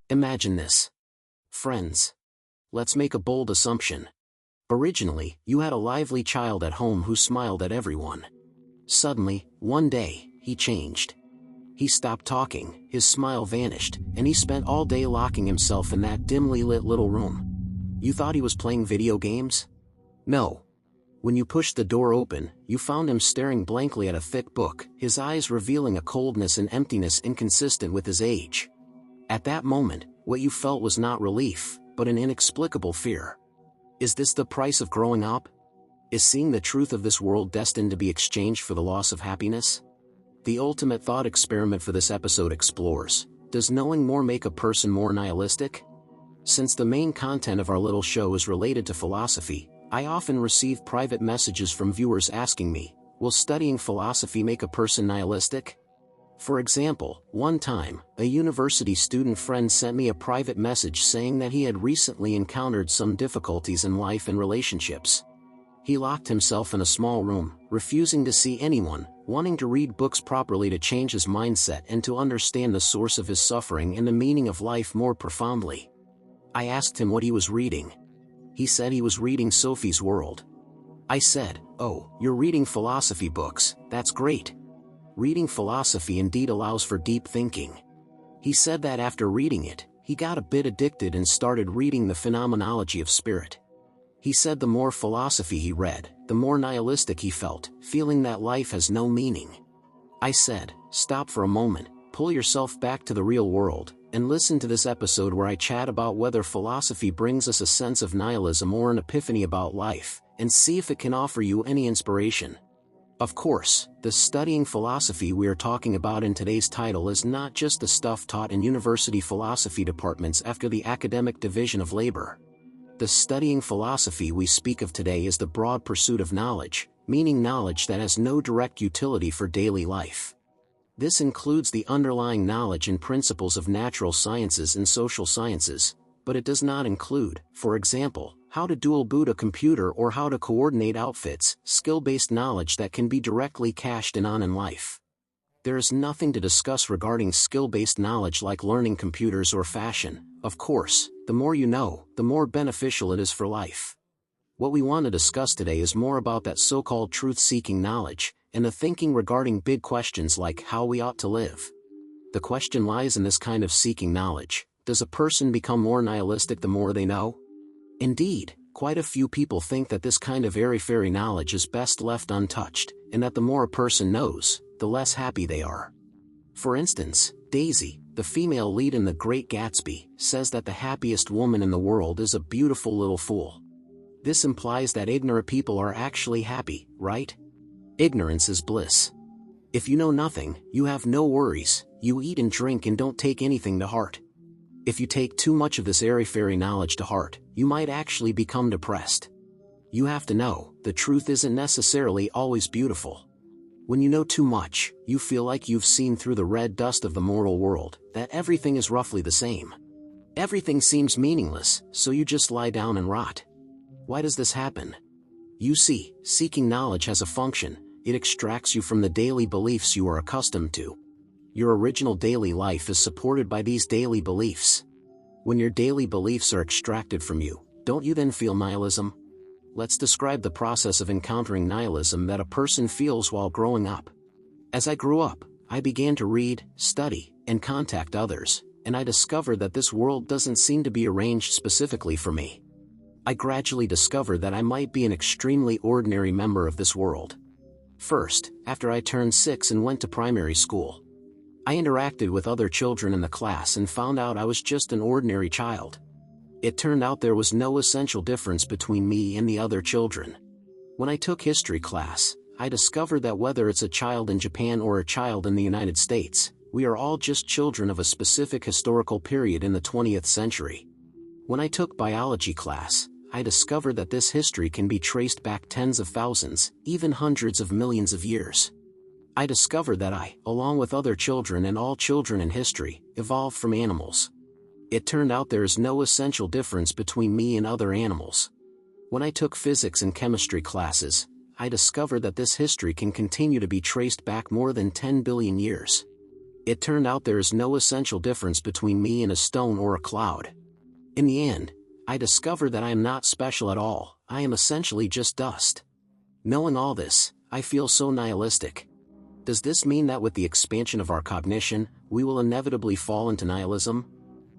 Imagine this. Friends. Let's make a bold assumption. Originally, you had a lively child at home who smiled at everyone. Suddenly, one day, he changed. He stopped talking, his smile vanished, and he spent all day locking himself in that dimly lit little room. You thought he was playing video games? No. When you pushed the door open, you found him staring blankly at a thick book, his eyes revealing a coldness and emptiness inconsistent with his age. At that moment, what you felt was not relief, but an inexplicable fear. Is this the price of growing up? Is seeing the truth of this world destined to be exchanged for the loss of happiness? The ultimate thought experiment for this episode explores, does knowing more make a person more nihilistic? Since the main content of our little show is related to philosophy, I often receive private messages from viewers asking me, will studying philosophy make a person nihilistic? For example, one time, a university student friend sent me a private message saying that he had recently encountered some difficulties in life and relationships. He locked himself in a small room, refusing to see anyone, wanting to read books properly to change his mindset and to understand the source of his suffering and the meaning of life more profoundly. I asked him what he was reading. He said he was reading Sophie's World. I said, "Oh, you're reading philosophy books, that's great. Reading philosophy indeed allows for deep thinking." He said that after reading it, he got a bit addicted and started reading the Phenomenology of Spirit. He said the more philosophy he read, the more nihilistic he felt, feeling that life has no meaning. I said, stop for a moment, pull yourself back to the real world, and listen to this episode where I chat about whether philosophy brings us a sense of nihilism or an epiphany about life, and see if it can offer you any inspiration. Of course, the studying philosophy we are talking about in today's title is not just the stuff taught in university philosophy departments after the academic division of labor. The studying philosophy we speak of today is the broad pursuit of knowledge, meaning knowledge that has no direct utility for daily life. This includes the underlying knowledge and principles of natural sciences and social sciences, but it does not include, for example, how to dual boot a computer or how to coordinate outfits, skill-based knowledge that can be directly cashed in on in life. There is nothing to discuss regarding skill-based knowledge like learning computers or fashion. Of course, the more you know, the more beneficial it is for life. What we want to discuss today is more about that so-called truth-seeking knowledge, and the thinking regarding big questions like how we ought to live. The question lies in this kind of seeking knowledge. Does a person become more nihilistic the more they know? Indeed, quite a few people think that this kind of airy-fairy knowledge is best left untouched, and that the more a person knows, the less happy they are. For instance, Daisy, the female lead in The Great Gatsby, says that the happiest woman in the world is a beautiful little fool. This implies that ignorant people are actually happy, right? Ignorance is bliss. If you know nothing, you have no worries, you eat and drink and don't take anything to heart. If you take too much of this airy-fairy knowledge to heart, you might actually become depressed. You have to know, the truth isn't necessarily always beautiful. When you know too much, you feel like you've seen through the red dust of the moral world, that everything is roughly the same. Everything seems meaningless, so you just lie down and rot. Why does this happen? You see, seeking knowledge has a function. It extracts you from the daily beliefs you are accustomed to. Your original daily life is supported by these daily beliefs. When your daily beliefs are extracted from you, don't you then feel nihilism? Let's describe the process of encountering nihilism that a person feels while growing up. As I grew up, I began to read, study, and contact others, and I discovered that this world doesn't seem to be arranged specifically for me. I gradually discovered that I might be an extremely ordinary member of this world. First, after I turned 6 and went to primary school, I interacted with other children in the class and found out I was just an ordinary child. It turned out there was no essential difference between me and the other children. When I took history class, I discovered that whether it's a child in Japan or a child in the United States, we are all just children of a specific historical period in the 20th century. When I took biology class, I discovered that this history can be traced back tens of thousands, even hundreds of millions of years. I discovered that I, along with other children and all children in history, evolved from animals. It turned out there is no essential difference between me and other animals. When I took physics and chemistry classes, I discovered that this history can continue to be traced back more than 10 billion years. It turned out there is no essential difference between me and a stone or a cloud. In the end, I discovered that I am not special at all, I am essentially just dust. Knowing all this, I feel so nihilistic. Does this mean that with the expansion of our cognition, we will inevitably fall into nihilism?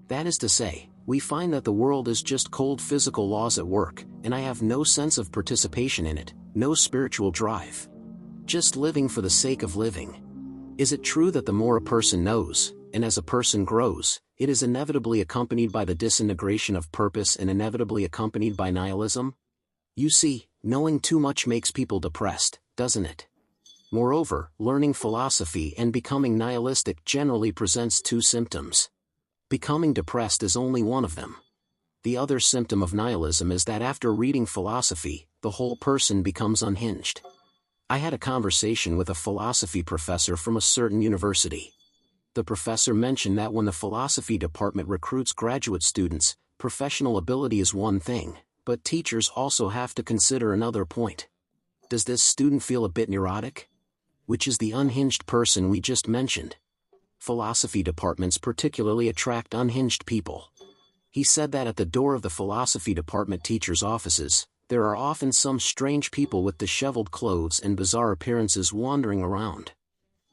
That is to say, we find that the world is just cold physical laws at work, and I have no sense of participation in it, no spiritual drive. Just living for the sake of living. Is it true that the more a person knows, and as a person grows, it is inevitably accompanied by the disintegration of purpose and inevitably accompanied by nihilism? You see, knowing too much makes people depressed, doesn't it? Moreover, learning philosophy and becoming nihilistic generally presents two symptoms. Becoming depressed is only one of them. The other symptom of nihilism is that after reading philosophy, the whole person becomes unhinged. I had a conversation with a philosophy professor from a certain university. The professor mentioned that when the philosophy department recruits graduate students, professional ability is one thing, but teachers also have to consider another point. Does this student feel a bit neurotic? Which is the unhinged person we just mentioned? Philosophy departments particularly attract unhinged people. He said that at the door of the philosophy department teachers' offices, there are often some strange people with disheveled clothes and bizarre appearances wandering around.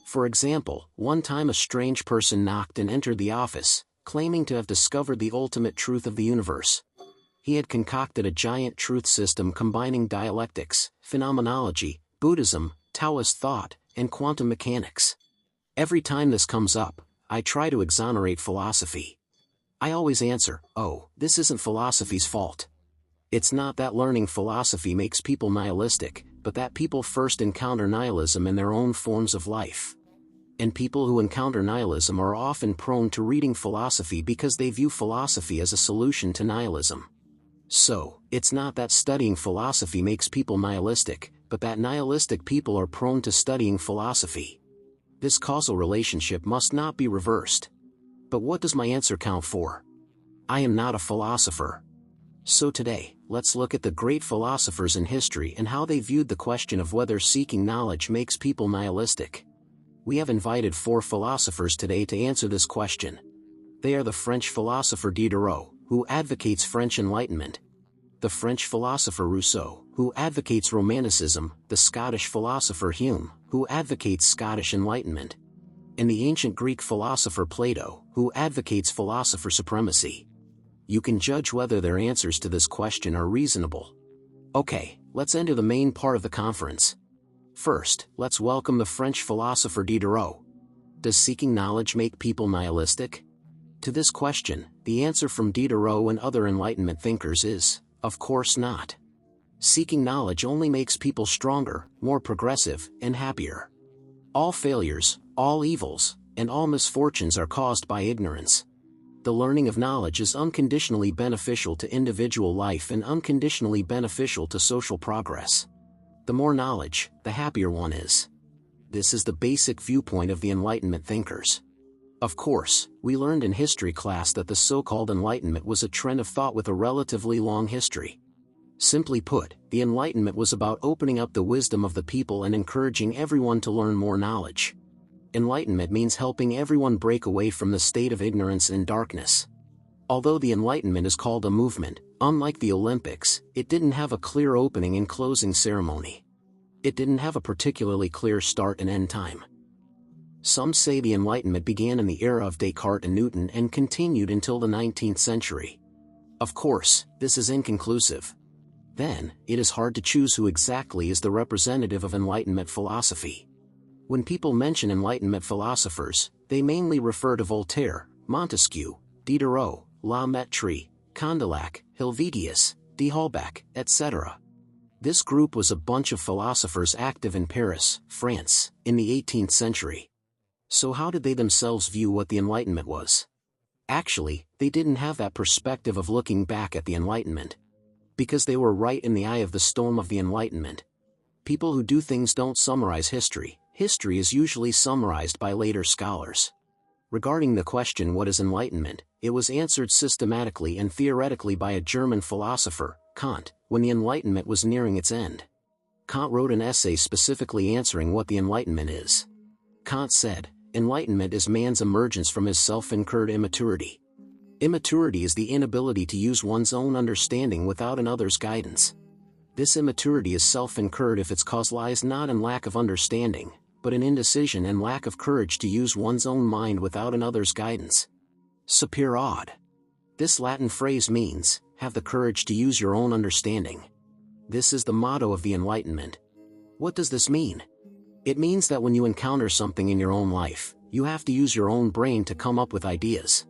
For example, one time a strange person knocked and entered the office, claiming to have discovered the ultimate truth of the universe. He had concocted a giant truth system combining dialectics, phenomenology, Buddhism, Taoist thought, and quantum mechanics. Every time this comes up, I try to exonerate philosophy. I always answer, "Oh, this isn't philosophy's fault." It's not that learning philosophy makes people nihilistic, but that people first encounter nihilism in their own forms of life. And people who encounter nihilism are often prone to reading philosophy because they view philosophy as a solution to nihilism. So, it's not that studying philosophy makes people nihilistic, but that nihilistic people are prone to studying philosophy. This causal relationship must not be reversed. But what does my answer count for? I am not a philosopher. So today, let's look at the great philosophers in history and how they viewed the question of whether seeking knowledge makes people nihilistic. We have invited 4 philosophers today to answer this question. They are the French philosopher Diderot, who advocates French Enlightenment; the French philosopher Rousseau, who advocates Romanticism; the Scottish philosopher Hume, who advocates Scottish Enlightenment; and the ancient Greek philosopher Plato, who advocates philosopher supremacy. You can judge whether their answers to this question are reasonable. Okay, let's enter the main part of the conference. First, let's welcome the French philosopher Diderot. Does seeking knowledge make people nihilistic? To this question, the answer from Diderot and other Enlightenment thinkers is, of course not. Seeking knowledge only makes people stronger, more progressive, and happier. All failures, all evils, and all misfortunes are caused by ignorance. The learning of knowledge is unconditionally beneficial to individual life and unconditionally beneficial to social progress. The more knowledge, the happier one is. This is the basic viewpoint of the Enlightenment thinkers. Of course, we learned in history class that the so-called Enlightenment was a trend of thought with a relatively long history. Simply put, the Enlightenment was about opening up the wisdom of the people and encouraging everyone to learn more knowledge. Enlightenment means helping everyone break away from the state of ignorance and darkness. Although the Enlightenment is called a movement, unlike the Olympics, it didn't have a clear opening and closing ceremony. It didn't have a particularly clear start and end time. Some say the Enlightenment began in the era of Descartes and Newton and continued until the 19th century. Of course, this is inconclusive. Then, it is hard to choose who exactly is the representative of Enlightenment philosophy. When people mention Enlightenment philosophers, they mainly refer to Voltaire, Montesquieu, Diderot, La Mettrie, Condillac, Helvetius, d'Holbach, etc. This group was a bunch of philosophers active in Paris, France, in the 18th century. So how did they themselves view what the Enlightenment was? Actually, they didn't have that perspective of looking back at the Enlightenment. Because they were right in the eye of the storm of the Enlightenment. People who do things don't summarize history. History is usually summarized by later scholars. Regarding the question what is enlightenment, it was answered systematically and theoretically by a German philosopher, Kant, when the Enlightenment was nearing its end. Kant wrote an essay specifically answering what the Enlightenment is. Kant said, enlightenment is man's emergence from his self-incurred immaturity. Immaturity is the inability to use one's own understanding without another's guidance. This immaturity is self-incurred if its cause lies not in lack of understanding, but in indecision and lack of courage to use one's own mind without another's guidance. Sapere aude. This Latin phrase means, have the courage to use your own understanding. This is the motto of the Enlightenment. What does this mean? It means that when you encounter something in your own life, you have to use your own brain to come up with ideas.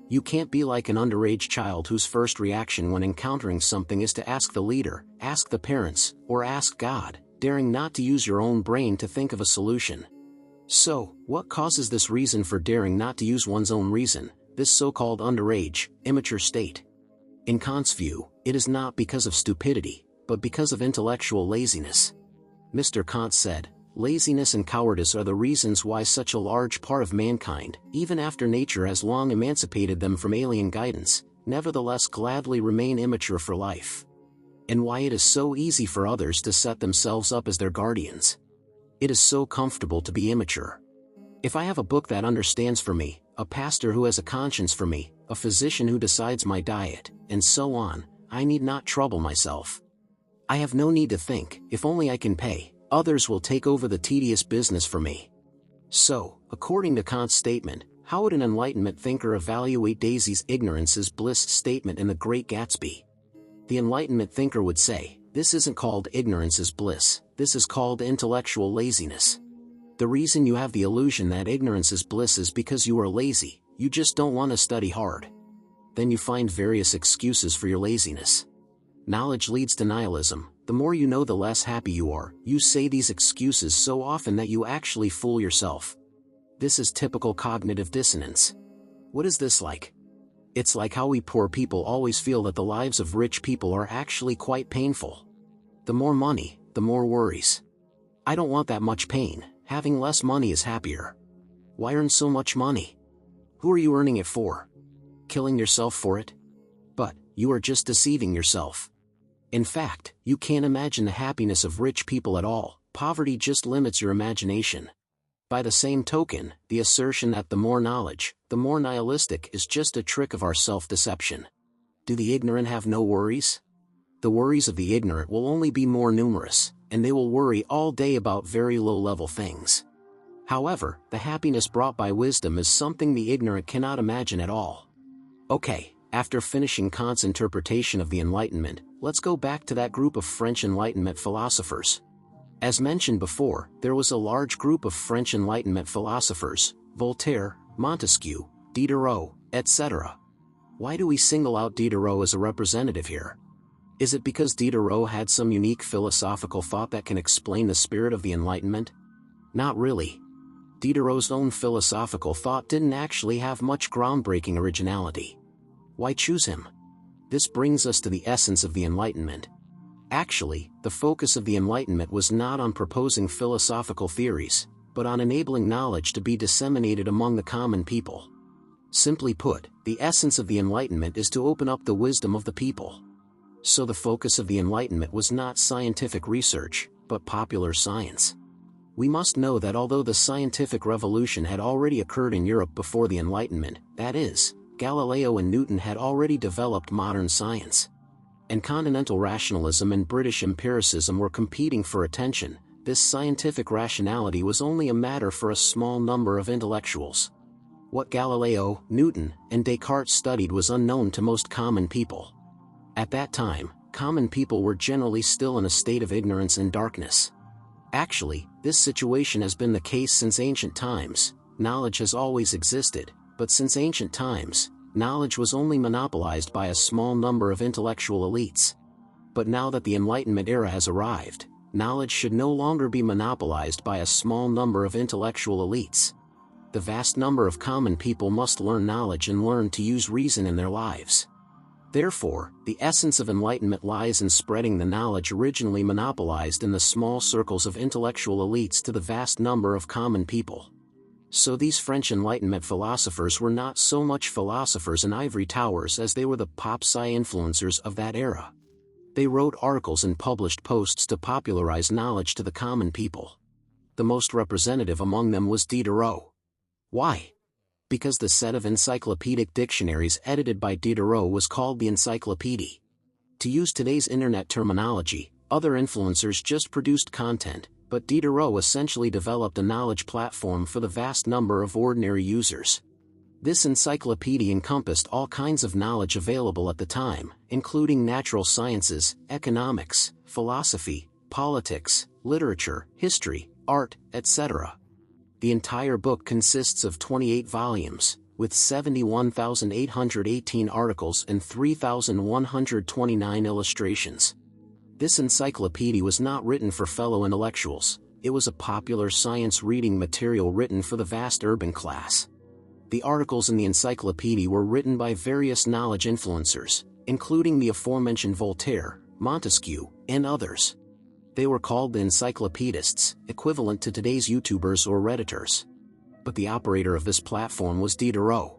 You can't be like an underage child whose first reaction when encountering something is to ask the leader, ask the parents, or ask God, daring not to use your own brain to think of a solution. So, what causes this reason for daring not to use one's own reason, this so-called underage, immature state? In Kant's view, it is not because of stupidity, but because of intellectual laziness. Mr. Kant said, laziness and cowardice are the reasons why such a large part of mankind, even after nature has long emancipated them from alien guidance, nevertheless gladly remain immature for life. And why it is so easy for others to set themselves up as their guardians. It is so comfortable to be immature. If I have a book that understands for me, a pastor who has a conscience for me, a physician who decides my diet, and so on, I need not trouble myself. I have no need to think, if only I can pay, others will take over the tedious business for me. So, according to Kant's statement, how would an Enlightenment thinker evaluate Daisy's ignorance is bliss statement in The Great Gatsby? The Enlightenment thinker would say, this isn't called ignorance is bliss, this is called intellectual laziness. The reason you have the illusion that ignorance is bliss is because you are lazy, you just don't want to study hard. Then you find various excuses for your laziness. Knowledge leads to nihilism. The more you know, the less happy you are. You say these excuses so often that you actually fool yourself. This is typical cognitive dissonance. What is this like? It's like how we poor people always feel that the lives of rich people are actually quite painful. The more money, the more worries. I don't want that much pain, having less money is happier. Why earn so much money? Who are you earning it for? Killing yourself for it? But, you are just deceiving yourself. In fact, you can't imagine the happiness of rich people at all, poverty just limits your imagination. By the same token, the assertion that the more knowledge, the more nihilistic is just a trick of our self-deception. Do the ignorant have no worries? The worries of the ignorant will only be more numerous, and they will worry all day about very low-level things. However, the happiness brought by wisdom is something the ignorant cannot imagine at all. Okay, after finishing Kant's interpretation of the Enlightenment, let's go back to that group of French Enlightenment philosophers. As mentioned before, there was a large group of French Enlightenment philosophers, Voltaire, Montesquieu, Diderot, etc. Why do we single out Diderot as a representative here? Is it because Diderot had some unique philosophical thought that can explain the spirit of the Enlightenment? Not really. Diderot's own philosophical thought didn't actually have much groundbreaking originality. Why choose him? This brings us to the essence of the Enlightenment. Actually, the focus of the Enlightenment was not on proposing philosophical theories, but on enabling knowledge to be disseminated among the common people. Simply put, the essence of the Enlightenment is to open up the wisdom of the people. So the focus of the Enlightenment was not scientific research, but popular science. We must know that although the scientific revolution had already occurred in Europe before the Enlightenment, that is, Galileo and Newton had already developed modern science. And continental rationalism and British empiricism were competing for attention. This scientific rationality was only a matter for a small number of intellectuals. What Galileo, Newton, and Descartes studied was unknown to most common people. At that time, common people were generally still in a state of ignorance and darkness. Actually, this situation has been the case since ancient times. Knowledge has always existed, but since ancient times, knowledge was only monopolized by a small number of intellectual elites. But now that the Enlightenment era has arrived, knowledge should no longer be monopolized by a small number of intellectual elites. The vast number of common people must learn knowledge and learn to use reason in their lives. Therefore, the essence of enlightenment lies in spreading the knowledge originally monopolized in the small circles of intellectual elites to the vast number of common people. So these French Enlightenment philosophers were not so much philosophers in ivory towers as they were the pop-sci influencers of that era. They wrote articles and published posts to popularize knowledge to the common people. The most representative among them was Diderot. Why? Because the set of encyclopedic dictionaries edited by Diderot was called the Encyclopédie. To use today's internet terminology, other influencers just produced content, but Diderot essentially developed a knowledge platform for the vast number of ordinary users. This encyclopedia encompassed all kinds of knowledge available at the time, including natural sciences, economics, philosophy, politics, literature, history, art, etc. The entire book consists of 28 volumes, with 71,818 articles and 3,129 illustrations. This encyclopedia was not written for fellow intellectuals, it was a popular science reading material written for the vast urban class. The articles in the encyclopedia were written by various knowledge influencers, including the aforementioned Voltaire, Montesquieu, and others. They were called the encyclopedists, equivalent to today's YouTubers or Redditors. But the operator of this platform was Diderot.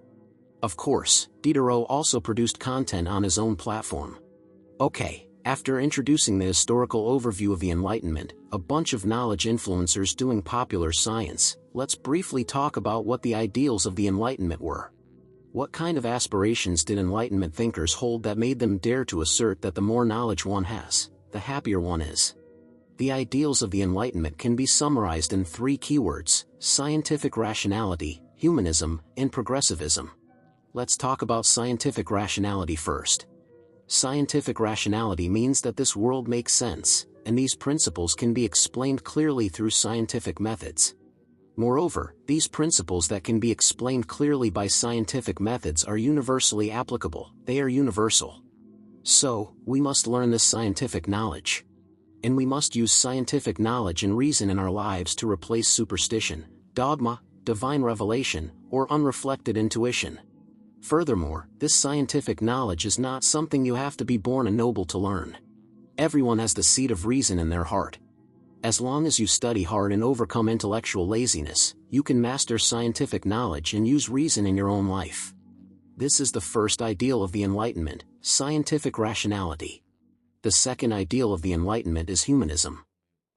Of course, Diderot also produced content on his own platform. Okay, after introducing the historical overview of the Enlightenment, a bunch of knowledge influencers doing popular science, let's briefly talk about what the ideals of the Enlightenment were. What kind of aspirations did Enlightenment thinkers hold that made them dare to assert that the more knowledge one has, the happier one is? The ideals of the Enlightenment can be summarized in three keywords: scientific rationality, humanism, and progressivism. Let's talk about scientific rationality first. Scientific rationality means that this world makes sense, and these principles can be explained clearly through scientific methods. Moreover, these principles that can be explained clearly by scientific methods are universally applicable, they are universal. So, we must learn this scientific knowledge. And we must use scientific knowledge and reason in our lives to replace superstition, dogma, divine revelation, or unreflected intuition. Furthermore, this scientific knowledge is not something you have to be born a noble to learn. Everyone has the seed of reason in their heart. As long as you study hard and overcome intellectual laziness, you can master scientific knowledge and use reason in your own life. This is the first ideal of the Enlightenment, scientific rationality. The second ideal of the Enlightenment is humanism.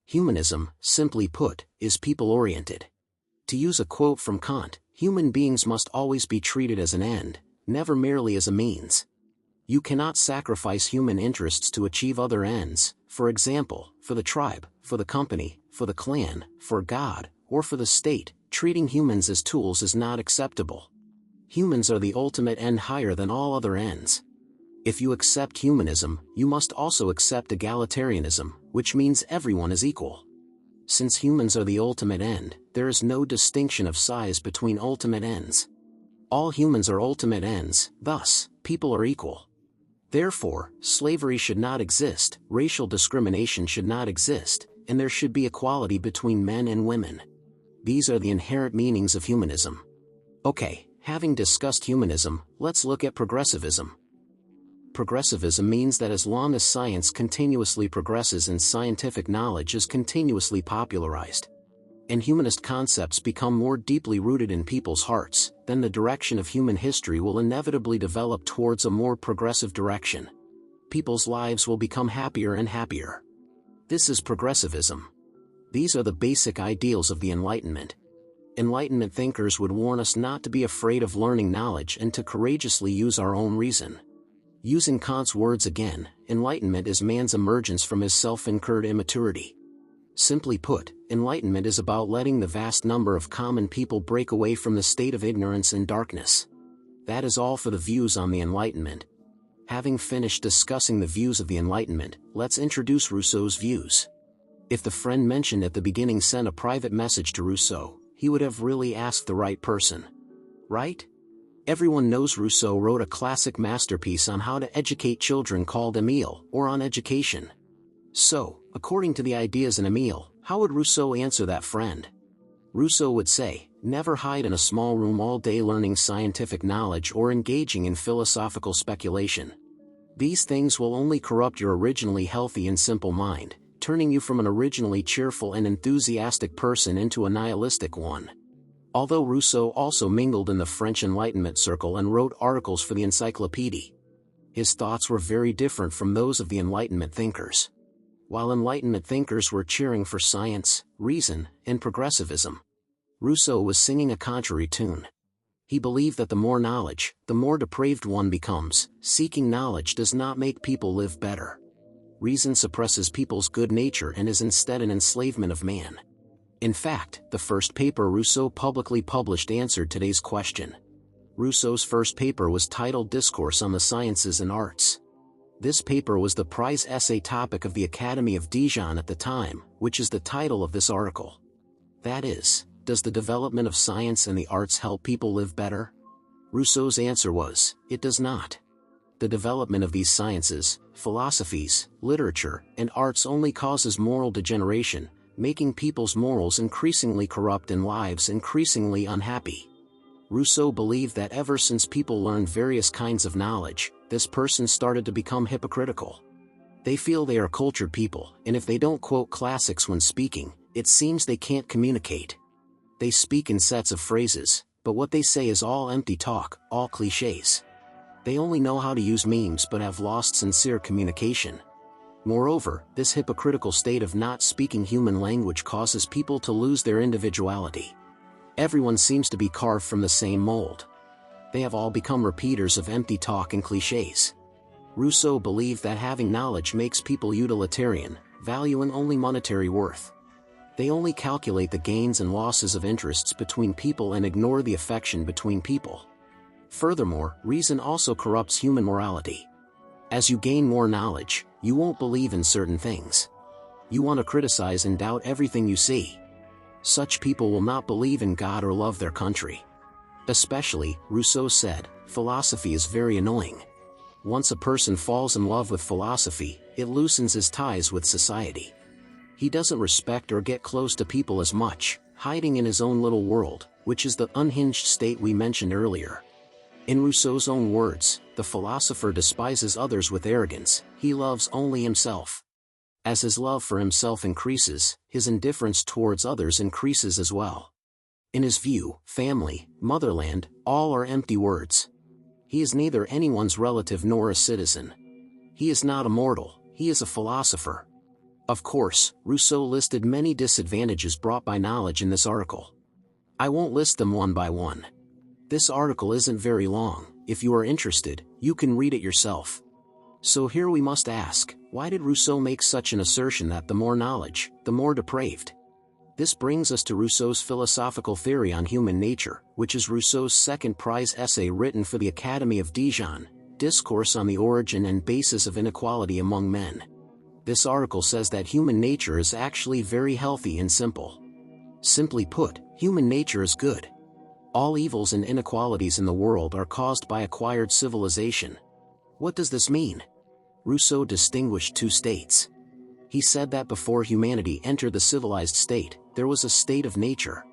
Humanism, simply put, is people-oriented. To use a quote from Kant, human beings must always be treated as an end, never merely as a means. You cannot sacrifice human interests to achieve other ends, for example, for the tribe, for the company, for the clan, for God, or for the state. Treating humans as tools is not acceptable. Humans are the ultimate end higher than all other ends. If you accept humanism, you must also accept egalitarianism, which means everyone is equal. Since humans are the ultimate end, there is no distinction of size between ultimate ends. All humans are ultimate ends, thus, people are equal. Therefore, slavery should not exist, racial discrimination should not exist, and there should be equality between men and women. These are the inherent meanings of humanism. Okay, having discussed humanism, let's look at progressivism. Progressivism means that as long as science continuously progresses and scientific knowledge is continuously popularized, and humanist concepts become more deeply rooted in people's hearts, then the direction of human history will inevitably develop towards a more progressive direction. People's lives will become happier and happier. This is progressivism. These are the basic ideals of the Enlightenment. Enlightenment thinkers would warn us not to be afraid of learning knowledge and to courageously use our own reason. Using Kant's words again, enlightenment is man's emergence from his self-incurred immaturity. Simply put, enlightenment is about letting the vast number of common people break away from the state of ignorance and darkness. That is all for the views on the Enlightenment. Having finished discussing the views of the Enlightenment, let's introduce Rousseau's views. If the friend mentioned at the beginning sent a private message to Rousseau, he would have really asked the right person. Right? Everyone knows Rousseau wrote a classic masterpiece on how to educate children called Emile, or on education. So, according to the ideas in Emile, how would Rousseau answer that friend? Rousseau would say, never hide in a small room all day learning scientific knowledge or engaging in philosophical speculation. These things will only corrupt your originally healthy and simple mind, turning you from an originally cheerful and enthusiastic person into a nihilistic one. Although Rousseau also mingled in the French Enlightenment circle and wrote articles for the Encyclopédie, his thoughts were very different from those of the Enlightenment thinkers. While Enlightenment thinkers were cheering for science, reason, and progressivism, Rousseau was singing a contrary tune. He believed that the more knowledge, the more depraved one becomes. Seeking knowledge does not make people live better. Reason suppresses people's good nature and is instead an enslavement of man. In fact, the first paper Rousseau publicly published answered today's question. Rousseau's first paper was titled Discourse on the Sciences and Arts. This paper was the prize essay topic of the Academy of Dijon at the time, which is the title of this article. That is, does the development of science and the arts help people live better? Rousseau's answer was, it does not. The development of these sciences, philosophies, literature, and arts only causes moral degeneration, making people's morals increasingly corrupt and lives increasingly unhappy. Rousseau believed that ever since people learned various kinds of knowledge, this person started to become hypocritical. They feel they are cultured people, and if they don't quote classics when speaking, it seems they can't communicate. They speak in sets of phrases, but what they say is all empty talk, all clichés. They only know how to use memes but have lost sincere communication. Moreover, this hypocritical state of not speaking human language causes people to lose their individuality. Everyone seems to be carved from the same mold. They have all become repeaters of empty talk and clichés. Rousseau believed that having knowledge makes people utilitarian, valuing only monetary worth. They only calculate the gains and losses of interests between people and ignore the affection between people. Furthermore, reason also corrupts human morality. As you gain more knowledge, you won't believe in certain things. You want to criticize and doubt everything you see. Such people will not believe in God or love their country. Especially, Rousseau said, philosophy is very annoying. Once a person falls in love with philosophy, it loosens his ties with society. He doesn't respect or get close to people as much, hiding in his own little world, which is the unhinged state we mentioned earlier. In Rousseau's own words, the philosopher despises others with arrogance, he loves only himself. As his love for himself increases, his indifference towards others increases as well. In his view, family, motherland, all are empty words. He is neither anyone's relative nor a citizen. He is not immortal, he is a philosopher. Of course, Rousseau listed many disadvantages brought by knowledge in this article. I won't list them one by one. This article isn't very long. If you are interested, you can read it yourself. So here we must ask, why did Rousseau make such an assertion that the more knowledge, the more depraved? This brings us to Rousseau's philosophical theory on human nature, which is Rousseau's second prize essay written for the Academy of Dijon, Discourse on the Origin and Basis of Inequality Among Men. This article says that human nature is actually very healthy and simple. Simply put, human nature is good. All evils and inequalities in the world are caused by acquired civilization. What does this mean? Rousseau distinguished two states. He said that before humanity entered the civilized state, there was a state of nature.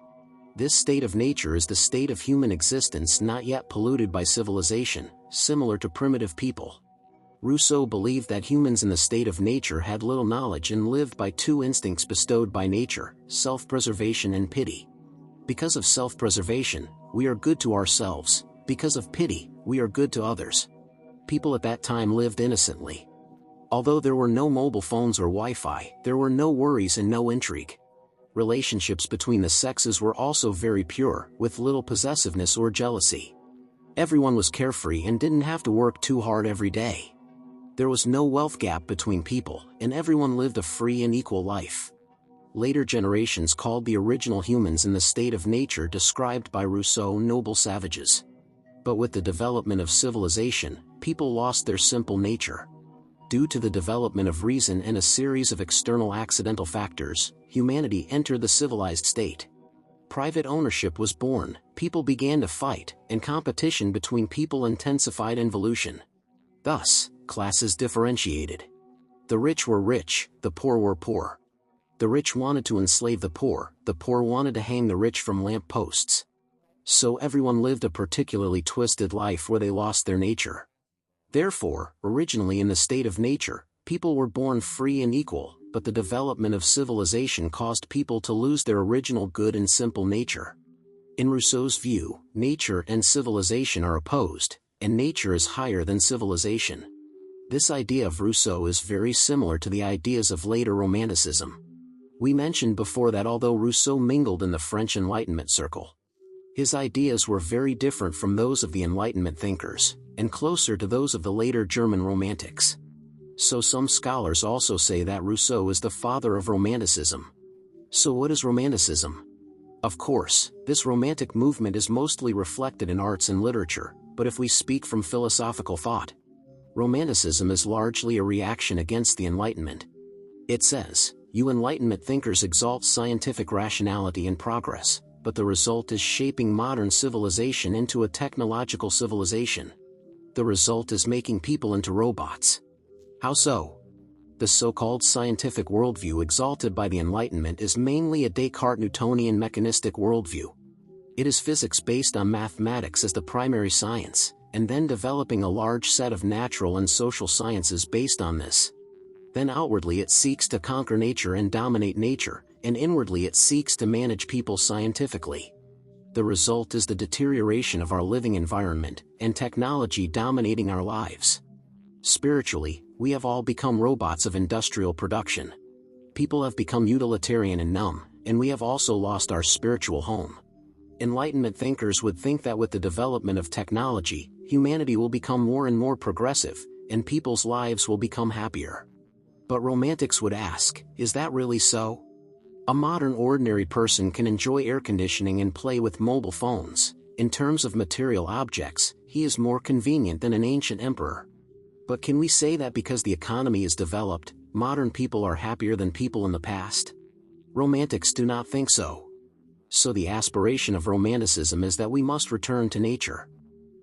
This state of nature is the state of human existence not yet polluted by civilization, similar to primitive people. Rousseau believed that humans in the state of nature had little knowledge and lived by two instincts bestowed by nature, self-preservation and pity. Because of self-preservation, we are good to ourselves. Because of pity, we are good to others. People at that time lived innocently. Although there were no mobile phones or Wi-Fi, there were no worries and no intrigue. Relationships between the sexes were also very pure, with little possessiveness or jealousy. Everyone was carefree and didn't have to work too hard every day. There was no wealth gap between people, and everyone lived a free and equal life. Later generations called the original humans in the state of nature described by Rousseau noble savages. But with the development of civilization, people lost their simple nature. Due to the development of reason and a series of external accidental factors, humanity entered the civilized state. Private ownership was born, people began to fight, and competition between people intensified involution. Thus, classes differentiated. The rich were rich, the poor were poor. The rich wanted to enslave the poor wanted to hang the rich from lamp posts. So everyone lived a particularly twisted life where they lost their nature. Therefore, originally in the state of nature, people were born free and equal, but the development of civilization caused people to lose their original good and simple nature. In Rousseau's view, nature and civilization are opposed, and nature is higher than civilization. This idea of Rousseau is very similar to the ideas of later Romanticism. We mentioned before that although Rousseau mingled in the French Enlightenment circle, his ideas were very different from those of the Enlightenment thinkers, and closer to those of the later German Romantics. So some scholars also say that Rousseau is the father of Romanticism. So what is Romanticism? Of course, this Romantic movement is mostly reflected in arts and literature, but if we speak from philosophical thought, Romanticism is largely a reaction against the Enlightenment. It says, you Enlightenment thinkers exalt scientific rationality and progress, but the result is shaping modern civilization into a technological civilization. The result is making people into robots. How so? The so-called scientific worldview exalted by the Enlightenment is mainly a Descartes-Newtonian mechanistic worldview. It is physics based on mathematics as the primary science, and then developing a large set of natural and social sciences based on this. Then outwardly it seeks to conquer nature and dominate nature, and inwardly it seeks to manage people scientifically. The result is the deterioration of our living environment, and technology dominating our lives. Spiritually, we have all become robots of industrial production. People have become utilitarian and numb, and we have also lost our spiritual home. Enlightenment thinkers would think that with the development of technology, humanity will become more and more progressive, and people's lives will become happier. But Romantics would ask, is that really so? A modern ordinary person can enjoy air conditioning and play with mobile phones. In terms of material objects, he is more convenient than an ancient emperor. But can we say that because the economy is developed, modern people are happier than people in the past? Romantics do not think so. So the aspiration of Romanticism is that we must return to nature.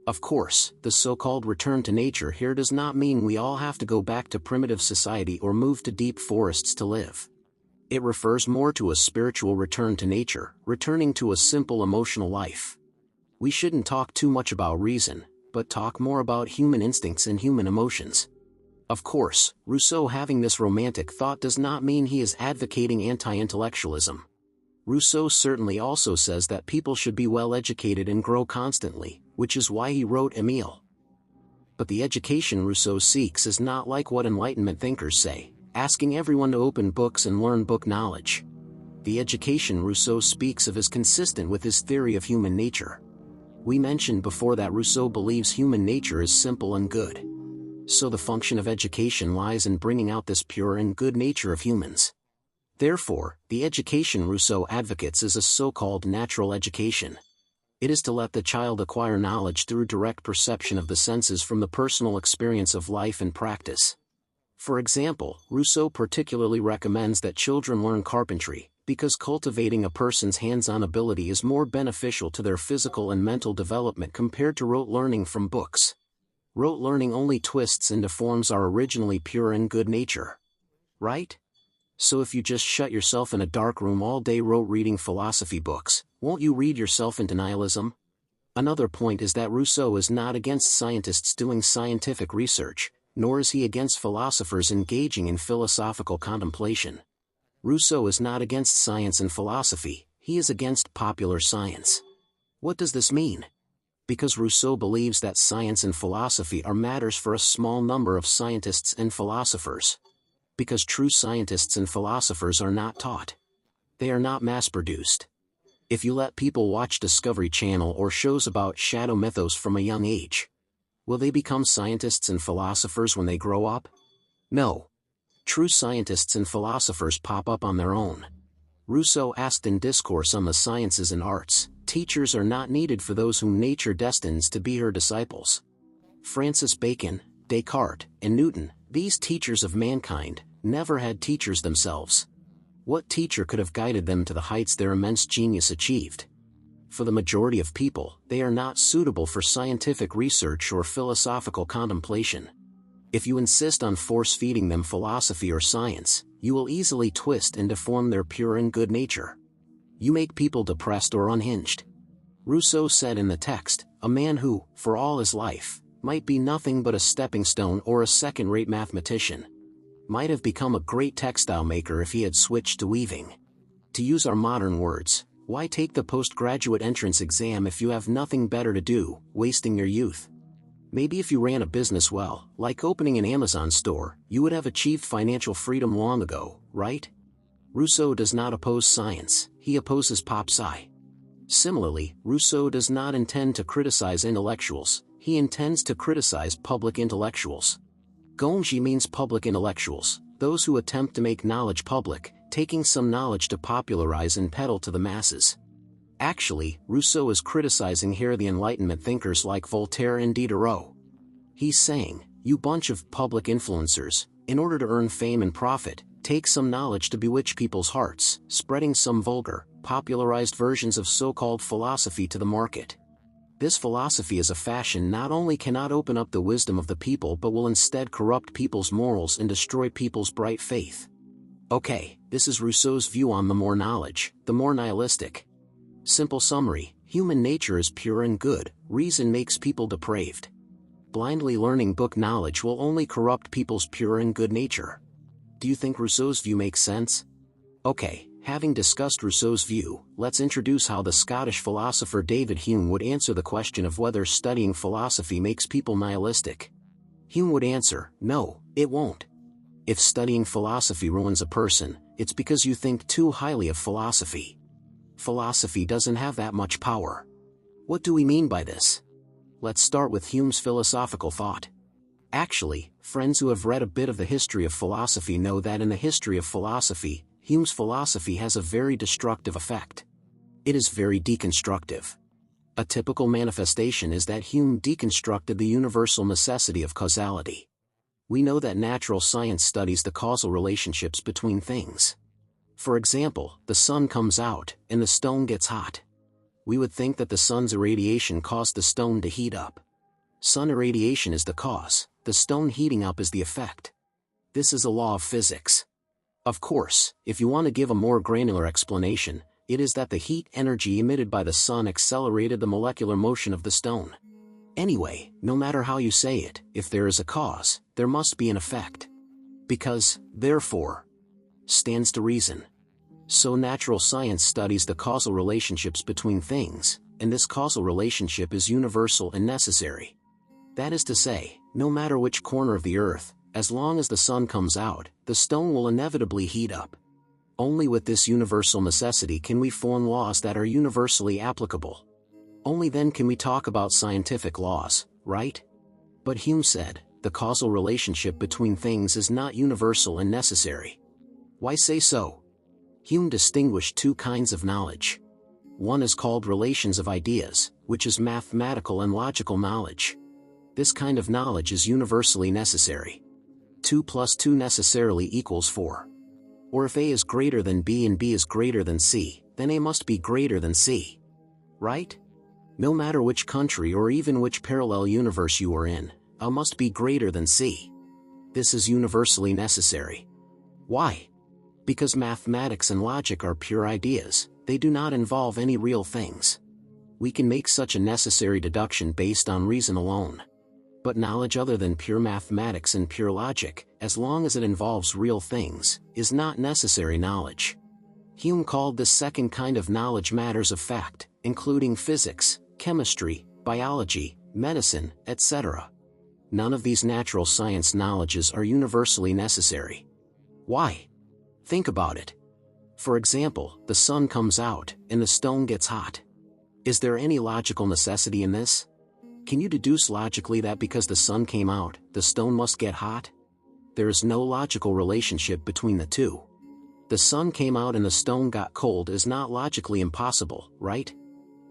Of course, the so-called return to nature here does not mean we all have to go back to primitive society or move to deep forests to live. It refers more to a spiritual return to nature, returning to a simple emotional life. We shouldn't talk too much about reason, but talk more about human instincts and human emotions. Of course, Rousseau having this romantic thought does not mean he is advocating anti-intellectualism. Rousseau certainly also says that people should be well educated and grow constantly, which is why he wrote Emile. But the education Rousseau seeks is not like what Enlightenment thinkers say, asking everyone to open books and learn book knowledge. The education Rousseau speaks of is consistent with his theory of human nature. We mentioned before that Rousseau believes human nature is simple and good. So the function of education lies in bringing out this pure and good nature of humans. Therefore, the education Rousseau advocates is a so-called natural education. It is to let the child acquire knowledge through direct perception of the senses from the personal experience of life and practice. For example, Rousseau particularly recommends that children learn carpentry, because cultivating a person's hands-on ability is more beneficial to their physical and mental development compared to rote learning from books. Rote learning only twists and deforms our originally pure and good nature. Right? So if you just shut yourself in a dark room all day rote reading philosophy books, won't you read yourself into nihilism? Another point is that Rousseau is not against scientists doing scientific research, nor is he against philosophers engaging in philosophical contemplation. Rousseau is not against science and philosophy, he is against popular science. What does this mean? Because Rousseau believes that science and philosophy are matters for a small number of scientists and philosophers. Because true scientists and philosophers are not taught. They are not mass-produced. If you let people watch Discovery Channel or shows about shadow mythos from a young age, will they become scientists and philosophers when they grow up? No. True scientists and philosophers pop up on their own. Rousseau asked in Discourse on the Sciences and Arts, teachers are not needed for those whom nature destines to be her disciples. Francis Bacon, Descartes, and Newton, these teachers of mankind, never had teachers themselves. What teacher could have guided them to the heights their immense genius achieved? For the majority of people, they are not suitable for scientific research or philosophical contemplation. If you insist on force-feeding them philosophy or science, you will easily twist and deform their pure and good nature. You make people depressed or unhinged. Rousseau said in the text, a man who, for all his life, might be nothing but a stepping stone or a second-rate mathematician, might have become a great textile maker if he had switched to weaving. To use our modern words, why take the postgraduate entrance exam if you have nothing better to do, wasting your youth? Maybe if you ran a business well, like opening an Amazon store, you would have achieved financial freedom long ago, right? Rousseau does not oppose science, he opposes pop sci. Similarly, Rousseau does not intend to criticize intellectuals, he intends to criticize public intellectuals. Gongji means public intellectuals, those who attempt to make knowledge public, taking some knowledge to popularize and peddle to the masses. Actually, Rousseau is criticizing here the Enlightenment thinkers like Voltaire and Diderot. He's saying, you bunch of public influencers, in order to earn fame and profit, take some knowledge to bewitch people's hearts, spreading some vulgar, popularized versions of so-called philosophy to the market. This philosophy as a fashion not only cannot open up the wisdom of the people but will instead corrupt people's morals and destroy people's bright faith. Okay, this is Rousseau's view on the more knowledge, the more nihilistic. Simple summary, human nature is pure and good, reason makes people depraved. Blindly learning book knowledge will only corrupt people's pure and good nature. Do you think Rousseau's view makes sense? Okay, having discussed Rousseau's view, let's introduce how the Scottish philosopher David Hume would answer the question of whether studying philosophy makes people nihilistic. Hume would answer, no, it won't. If studying philosophy ruins a person, it's because you think too highly of philosophy. Philosophy doesn't have that much power. What do we mean by this? Let's start with Hume's philosophical thought. Actually, friends who have read a bit of the history of philosophy know that in the history of philosophy, Hume's philosophy has a very destructive effect. It is very deconstructive. A typical manifestation is that Hume deconstructed the universal necessity of causality. We know that natural science studies the causal relationships between things. For example, the sun comes out, and the stone gets hot. We would think that the sun's irradiation caused the stone to heat up. Sun irradiation is the cause, the stone heating up is the effect. This is a law of physics. Of course, if you want to give a more granular explanation, it is that the heat energy emitted by the sun accelerated the molecular motion of the stone. Anyway, no matter how you say it, if there is a cause, there must be an effect. Because, therefore, stands to reason. So natural science studies the causal relationships between things, and this causal relationship is universal and necessary. That is to say, no matter which corner of the earth, as long as the sun comes out, the stone will inevitably heat up. Only with this universal necessity can we form laws that are universally applicable. Only then can we talk about scientific laws, right? But Hume said, the causal relationship between things is not universal and necessary. Why say so? Hume distinguished two kinds of knowledge. One is called relations of ideas, which is mathematical and logical knowledge. This kind of knowledge is universally necessary. 2 plus 2 necessarily equals 4. Or if A is greater than B and B is greater than C, then A must be greater than C. Right? No matter which country or even which parallel universe you are in, A must be greater than C. This is universally necessary. Why? Because mathematics and logic are pure ideas, they do not involve any real things. We can make such a necessary deduction based on reason alone. But knowledge other than pure mathematics and pure logic, as long as it involves real things, is not necessary knowledge. Hume called this second kind of knowledge matters of fact, including physics, chemistry, biology, medicine, etc. None of these natural science knowledges are universally necessary. Why? Think about it. For example, the sun comes out, and the stone gets hot. Is there any logical necessity in this? Can you deduce logically that because the sun came out, the stone must get hot? There is no logical relationship between the two. The sun came out and the stone got cold is not logically impossible, right?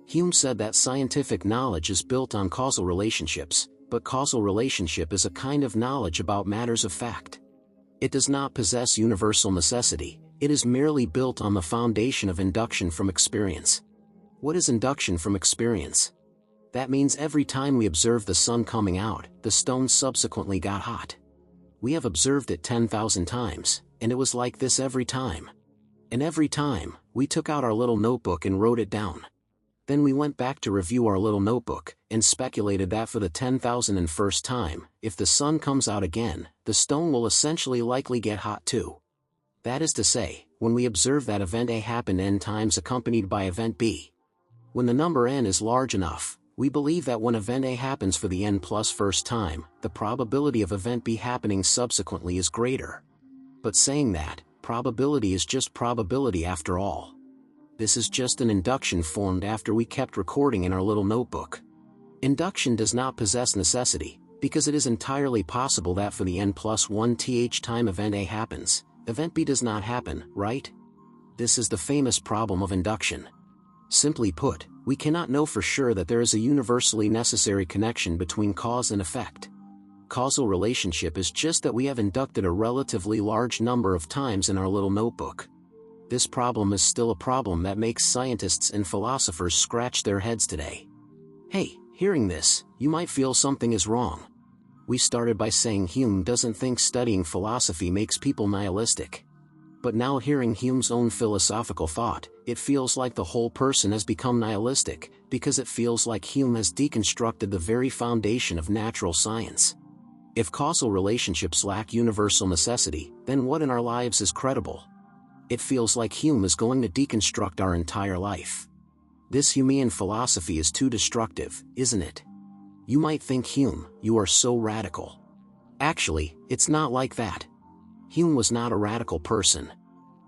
Hume said that scientific knowledge is built on causal relationships, but causal relationship is a kind of knowledge about matters of fact. It does not possess universal necessity, it is merely built on the foundation of induction from experience. What is induction from experience? That means every time we observe the sun coming out, the stone subsequently got hot. We have observed it 10,000 times, and it was like this every time. And every time, we took out our little notebook and wrote it down. Then we went back to review our little notebook, and speculated that for the 10,001st time, if the sun comes out again, the stone will essentially likely get hot too. That is to say, when we observe that event A happened n times accompanied by event B. When the number n is large enough, we believe that when event A happens for the n plus first time, the probability of event B happening subsequently is greater. But saying that, Probability is just probability after all. This is just an induction formed after we kept recording in our little notebook. Induction does not possess necessity, because it is entirely possible that for the n+1th time event A happens, event B does not happen, right? This is the famous problem of induction. Simply put, we cannot know for sure that there is a universally necessary connection between cause and effect. Causal relationship is just that we have inducted a relatively large number of times in our little notebook. This problem is still a problem that makes scientists and philosophers scratch their heads today. Hey, hearing this, you might feel something is wrong. We started by saying Hume doesn't think studying philosophy makes people nihilistic. But now hearing Hume's own philosophical thought, it feels like the whole person has become nihilistic, because it feels like Hume has deconstructed the very foundation of natural science. If causal relationships lack universal necessity, then what in our lives is credible? It feels like Hume is going to deconstruct our entire life. This Humean philosophy is too destructive, isn't it? You might think, Hume, you are so radical. Actually, it's not like that. Hume was not a radical person.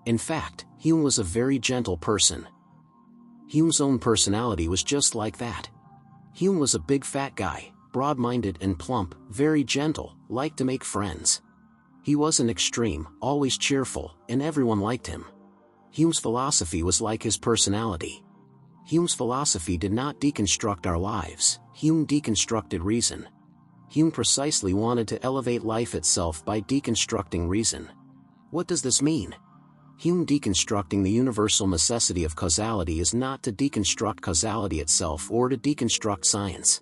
In fact, Hume was a very gentle person. Hume's own personality was just like that. Hume was a big fat guy, broad-minded and plump, very gentle, liked to make friends. He wasn't extreme, always cheerful, and everyone liked him. Hume's philosophy was like his personality. Hume's philosophy did not deconstruct our lives, Hume deconstructed reason. Hume precisely wanted to elevate life itself by deconstructing reason. What does this mean? Hume deconstructing the universal necessity of causality is not to deconstruct causality itself or to deconstruct science.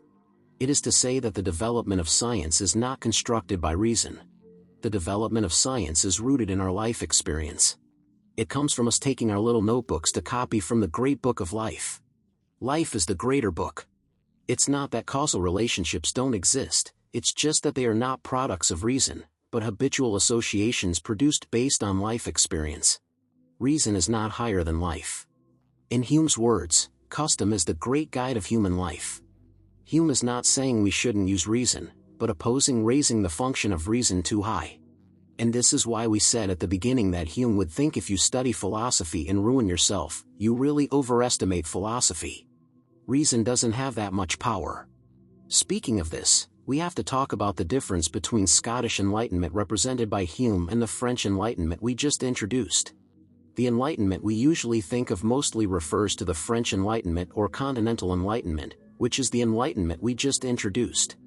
It is to say that the development of science is not constructed by reason. The development of science is rooted in our life experience. It comes from us taking our little notebooks to copy from the great book of life. Life is the greater book. It's not that causal relationships don't exist, it's just that they are not products of reason, but habitual associations produced based on life experience. Reason is not higher than life. In Hume's words, custom is the great guide of human life. Hume is not saying we shouldn't use reason, but opposing raising the function of reason too high. And this is why we said at the beginning that Hume would think if you study philosophy and ruin yourself, you really overestimate philosophy. Reason doesn't have that much power. Speaking of this, we have to talk about the difference between Scottish Enlightenment represented by Hume and the French Enlightenment we just introduced. The Enlightenment we usually think of mostly refers to the French Enlightenment or Continental Enlightenment, which is the Enlightenment we just introduced.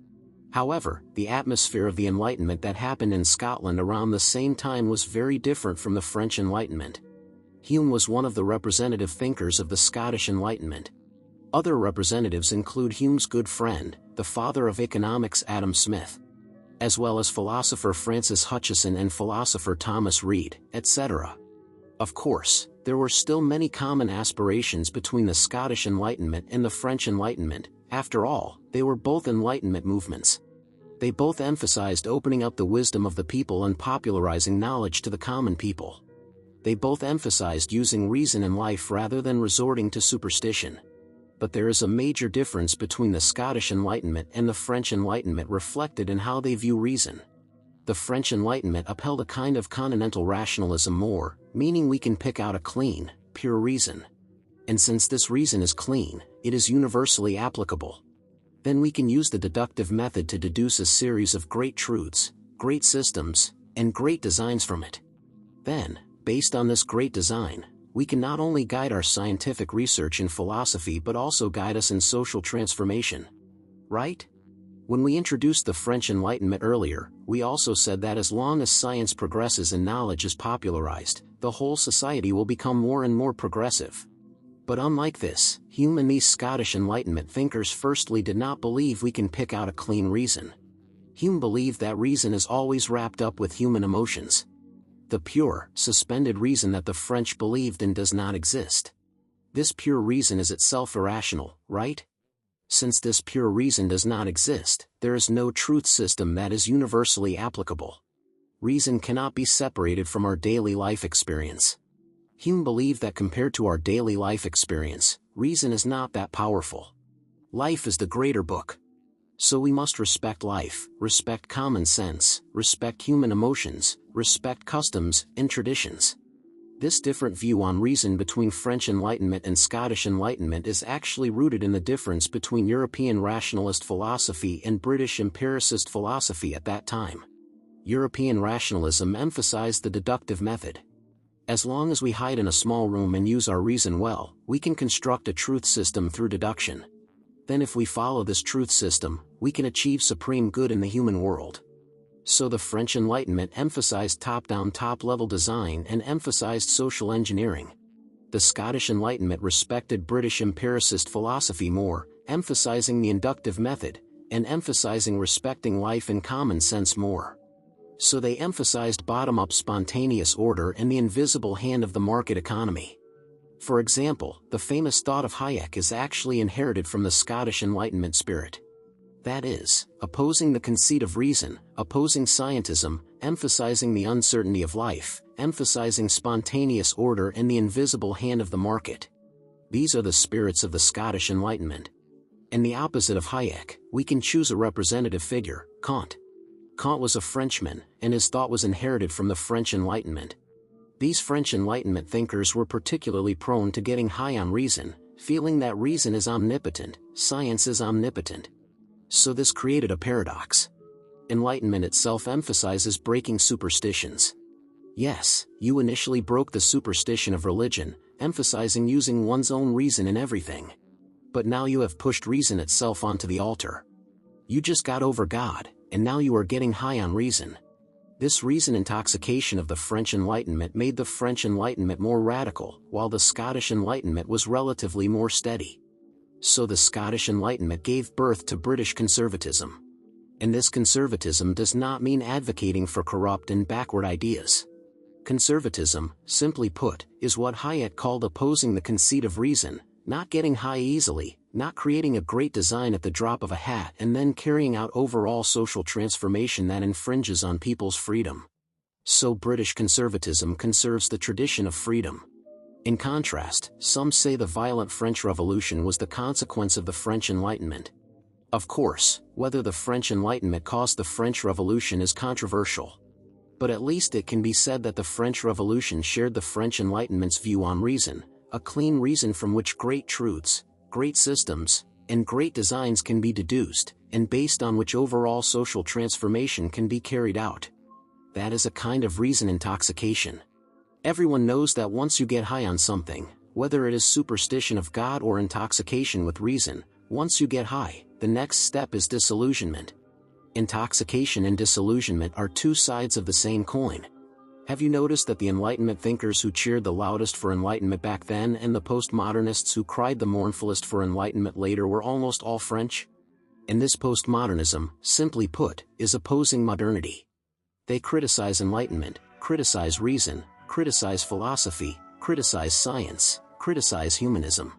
However, the atmosphere of the Enlightenment that happened in Scotland around the same time was very different from the French Enlightenment. Hume was one of the representative thinkers of the Scottish Enlightenment. Other representatives include Hume's good friend, the father of economics Adam Smith, as well as philosopher Francis Hutcheson and philosopher Thomas Reid, etc. Of course, there were still many common aspirations between the Scottish Enlightenment and the French Enlightenment. After all, they were both Enlightenment movements. They both emphasized opening up the wisdom of the people and popularizing knowledge to the common people. They both emphasized using reason in life rather than resorting to superstition. But there is a major difference between the Scottish Enlightenment and the French Enlightenment reflected in how they view reason. The French Enlightenment upheld a kind of continental rationalism more, meaning we can pick out a clean, pure reason. And since this reason is clean, it is universally applicable. Then we can use the deductive method to deduce a series of great truths, great systems, and great designs from it. Then, based on this great design, we can not only guide our scientific research in philosophy but also guide us in social transformation. Right? When we introduced the French Enlightenment earlier, we also said that as long as science progresses and knowledge is popularized, the whole society will become more and more progressive. But unlike this, Hume and these Scottish Enlightenment thinkers firstly did not believe we can pick out a clean reason. Hume believed that reason is always wrapped up with human emotions. The pure, suspended reason that the French believed in does not exist. This pure reason is itself irrational, right? Since this pure reason does not exist, there is no truth system that is universally applicable. Reason cannot be separated from our daily life experience. Hume believed that compared to our daily life experience, reason is not that powerful. Life is the greater book. So we must respect life, respect common sense, respect human emotions, respect customs and traditions. This different view on reason between French Enlightenment and Scottish Enlightenment is actually rooted in the difference between European rationalist philosophy and British empiricist philosophy at that time. European rationalism emphasized the deductive method. As long as we hide in a small room and use our reason well, we can construct a truth system through deduction. Then if we follow this truth system, we can achieve supreme good in the human world. So the French Enlightenment emphasized top-down top-level design and emphasized social engineering. The Scottish Enlightenment respected British empiricist philosophy more, emphasizing the inductive method, and emphasizing respecting life and common sense more. So they emphasized bottom-up spontaneous order and the invisible hand of the market economy. For example, the famous thought of Hayek is actually inherited from the Scottish Enlightenment spirit. That is, opposing the conceit of reason, opposing scientism, emphasizing the uncertainty of life, emphasizing spontaneous order and the invisible hand of the market. These are the spirits of the Scottish Enlightenment. And the opposite of Hayek, we can choose a representative figure, Kant. Kant was a Frenchman, and his thought was inherited from the French Enlightenment. These French Enlightenment thinkers were particularly prone to getting high on reason, feeling that reason is omnipotent, science is omnipotent. So this created a paradox. Enlightenment itself emphasizes breaking superstitions. Yes, you initially broke the superstition of religion, emphasizing using one's own reason in everything. But now you have pushed reason itself onto the altar. You just got over God, and now you are getting high on reason. This reason intoxication of the French Enlightenment made the French Enlightenment more radical, while the Scottish Enlightenment was relatively more steady. So the Scottish Enlightenment gave birth to British conservatism. And this conservatism does not mean advocating for corrupt and backward ideas. Conservatism, simply put, is what Hayek called opposing the conceit of reason, not getting high easily, not creating a great design at the drop of a hat and then carrying out overall social transformation that infringes on people's freedom. So British conservatism conserves the tradition of freedom. In contrast, some say the violent French Revolution was the consequence of the French Enlightenment. Of course, whether the French Enlightenment caused the French Revolution is controversial. But at least it can be said that the French Revolution shared the French Enlightenment's view on reason, a clean reason from which great truths, great systems, and great designs can be deduced, and based on which overall social transformation can be carried out. That is a kind of reason intoxication. Everyone knows that once you get high on something, whether it is superstition of God or intoxication with reason, once you get high, the next step is disillusionment. Intoxication and disillusionment are two sides of the same coin. Have you noticed that the Enlightenment thinkers who cheered the loudest for Enlightenment back then and the postmodernists who cried the mournfulest for Enlightenment later were almost all French? And this postmodernism, simply put, is opposing modernity. They criticize Enlightenment, criticize reason, criticize philosophy, criticize science, criticize humanism.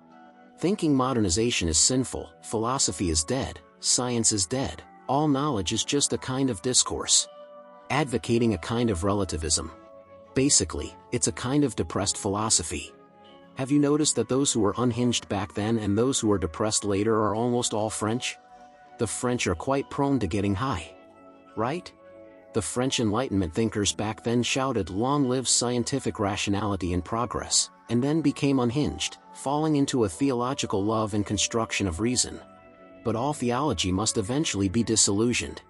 Thinking modernization is sinful, philosophy is dead, science is dead, all knowledge is just a kind of discourse. Advocating a kind of relativism. Basically, it's a kind of depressed philosophy. Have you noticed that those who were unhinged back then and those who are depressed later are almost all French? The French are quite prone to getting high. Right? The French Enlightenment thinkers back then shouted "Long live scientific rationality and progress," and then became unhinged, falling into a theological love and construction of reason. But all theology must eventually be disillusioned.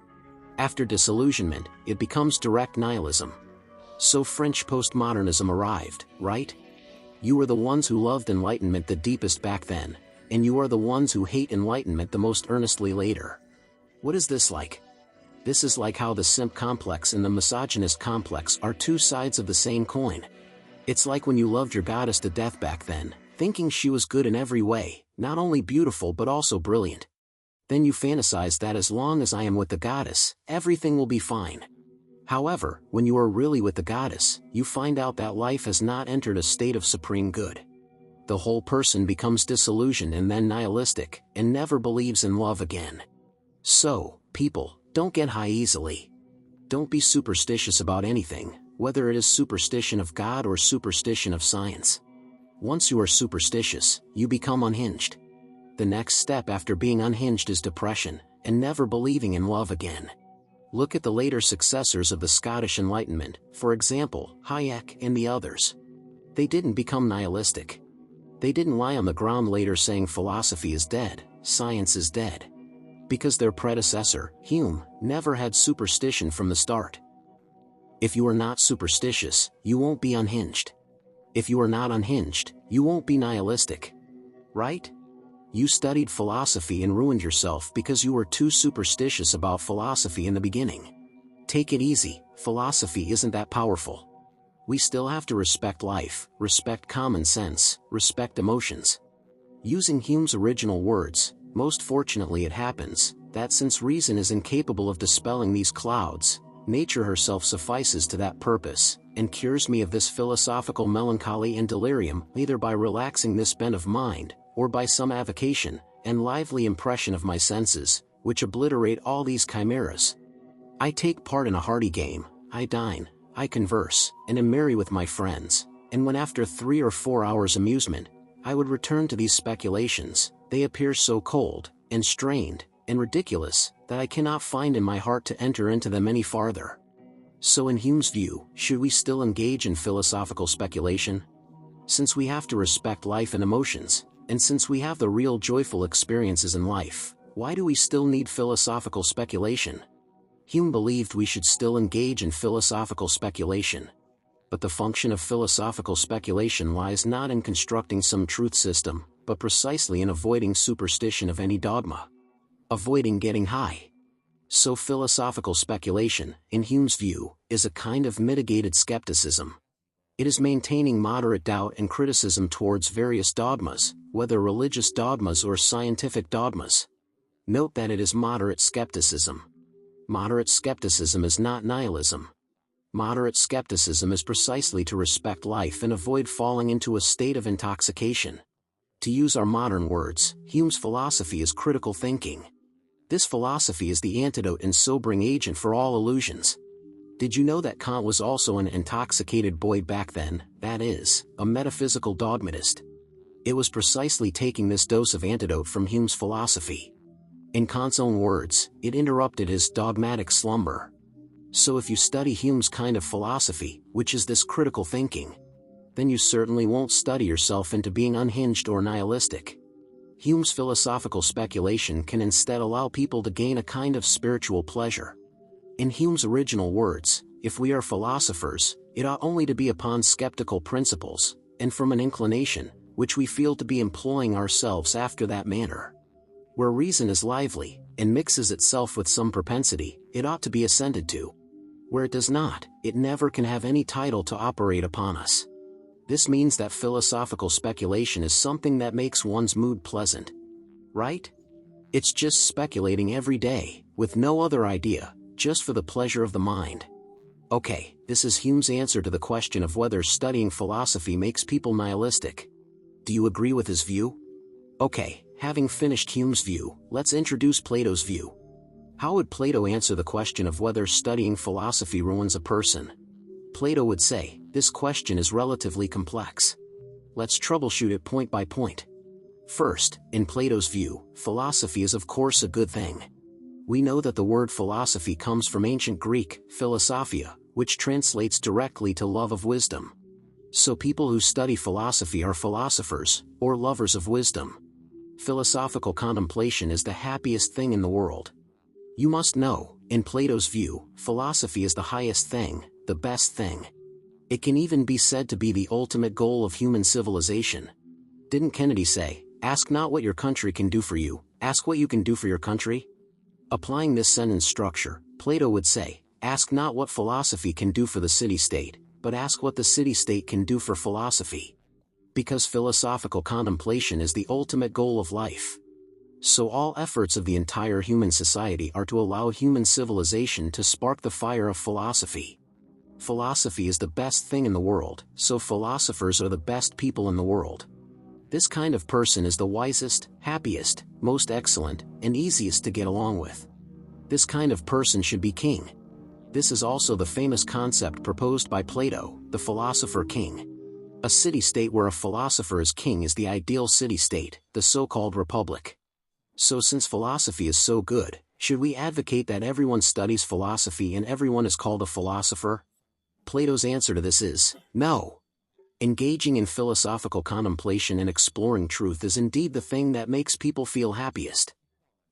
After disillusionment, it becomes direct nihilism. So French postmodernism arrived, right? You were the ones who loved Enlightenment the deepest back then, and you are the ones who hate Enlightenment the most earnestly later. What is this like? This is like how the simp complex and the misogynist complex are two sides of the same coin. It's like when you loved your goddess to death back then, thinking she was good in every way, not only beautiful but also brilliant. Then you fantasize that as long as I am with the goddess, everything will be fine. However, when you are really with the goddess, you find out that life has not entered a state of supreme good. The whole person becomes disillusioned and then nihilistic, and never believes in love again. So, people, don't get high easily. Don't be superstitious about anything, whether it is superstition of God or superstition of science. Once you are superstitious, you become unhinged. The next step after being unhinged is depression, and never believing in love again. Look at the later successors of the Scottish Enlightenment, for example, Hayek and the others. They didn't become nihilistic. They didn't lie on the ground later saying philosophy is dead, science is dead. Because their predecessor, Hume, never had superstition from the start. If you are not superstitious, you won't be unhinged. If you are not unhinged, you won't be nihilistic. Right? You studied philosophy and ruined yourself because you were too superstitious about philosophy in the beginning. Take it easy, philosophy isn't that powerful. We still have to respect life, respect common sense, respect emotions. Using Hume's original words, most fortunately it happens, that since reason is incapable of dispelling these clouds, nature herself suffices to that purpose, and cures me of this philosophical melancholy and delirium, either by relaxing this bent of mind, or by some avocation, and lively impression of my senses, which obliterate all these chimeras. I take part in a hearty game, I dine, I converse, and am merry with my friends, and when after 3 or 4 hours' amusement, I would return to these speculations, they appear so cold, and strained, and ridiculous, that I cannot find in my heart to enter into them any farther. So in Hume's view, should we still engage in philosophical speculation? Since we have to respect life and emotions, and since we have the real joyful experiences in life, why do we still need philosophical speculation? Hume believed we should still engage in philosophical speculation. But the function of philosophical speculation lies not in constructing some truth system, but precisely in avoiding superstition of any dogma. Avoiding getting high. So philosophical speculation, in Hume's view, is a kind of mitigated skepticism. It is maintaining moderate doubt and criticism towards various dogmas, whether religious dogmas or scientific dogmas. Note that it is moderate skepticism. Moderate skepticism is not nihilism. Moderate skepticism is precisely to respect life and avoid falling into a state of intoxication. To use our modern words, Hume's philosophy is critical thinking. This philosophy is the antidote and sobering agent for all illusions. Did you know that Kant was also an intoxicated boy back then, that is, a metaphysical dogmatist? It was precisely taking this dose of antidote from Hume's philosophy. In Kant's own words, it interrupted his dogmatic slumber. So if you study Hume's kind of philosophy, which is this critical thinking, then you certainly won't study yourself into being unhinged or nihilistic. Hume's philosophical speculation can instead allow people to gain a kind of spiritual pleasure. In Hume's original words, if we are philosophers, it ought only to be upon skeptical principles, and from an inclination, which we feel to be employing ourselves after that manner. Where reason is lively, and mixes itself with some propensity, it ought to be assented to. Where it does not, it never can have any title to operate upon us. This means that philosophical speculation is something that makes one's mood pleasant. Right? It's just speculating every day, with no other idea, just for the pleasure of the mind. Okay, this is Hume's answer to the question of whether studying philosophy makes people nihilistic. Do you agree with his view? Okay, having finished Hume's view, let's introduce Plato's view. How would Plato answer the question of whether studying philosophy ruins a person? Plato would say, this question is relatively complex. Let's troubleshoot it point by point. First, in Plato's view, philosophy is of course a good thing. We know that the word philosophy comes from ancient Greek, philosophia, which translates directly to love of wisdom. So people who study philosophy are philosophers, or lovers of wisdom. Philosophical contemplation is the happiest thing in the world. You must know, in Plato's view, philosophy is the highest thing, the best thing. It can even be said to be the ultimate goal of human civilization. Didn't Kennedy say, "Ask not what your country can do for you, ask what you can do for your country"? Applying this sentence structure, Plato would say, ask not what philosophy can do for the city-state, but ask what the city-state can do for philosophy. Because philosophical contemplation is the ultimate goal of life. So all efforts of the entire human society are to allow human civilization to spark the fire of philosophy. Philosophy is the best thing in the world, so philosophers are the best people in the world. This kind of person is the wisest, happiest, most excellent, and easiest to get along with. This kind of person should be king. This is also the famous concept proposed by Plato, the philosopher king. A city-state where a philosopher is king is the ideal city-state, the so-called republic. So since philosophy is so good, Should we advocate that everyone studies philosophy and everyone is called a philosopher? Plato's answer to this is, no. Engaging in philosophical contemplation and exploring truth is indeed the thing that makes people feel happiest.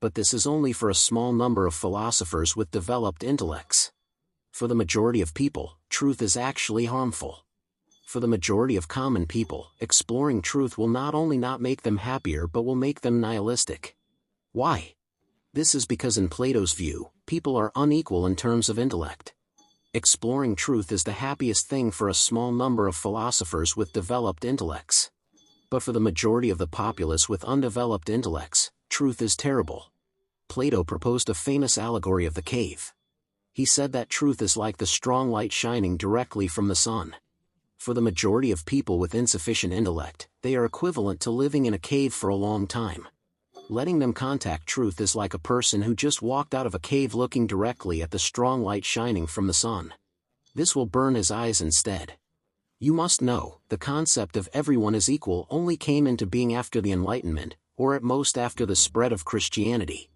But this is only for a small number of philosophers with developed intellects. For the majority of people, truth is actually harmful. For the majority of common people, exploring truth will not only not make them happier but will make them nihilistic. Why? This is because in Plato's view, people are unequal in terms of intellect. Exploring truth is the happiest thing for a small number of philosophers with developed intellects. But for the majority of the populace with undeveloped intellects, truth is terrible. Plato proposed a famous allegory of the cave. He said that truth is like the strong light shining directly from the sun. For the majority of people with insufficient intellect, they are equivalent to living in a cave for a long time. Letting them contact truth is like a person who just walked out of a cave looking directly at the strong light shining from the sun. This will burn his eyes instead. You must know, the concept of everyone is equal only came into being after the Enlightenment, or at most after the spread of Christianity.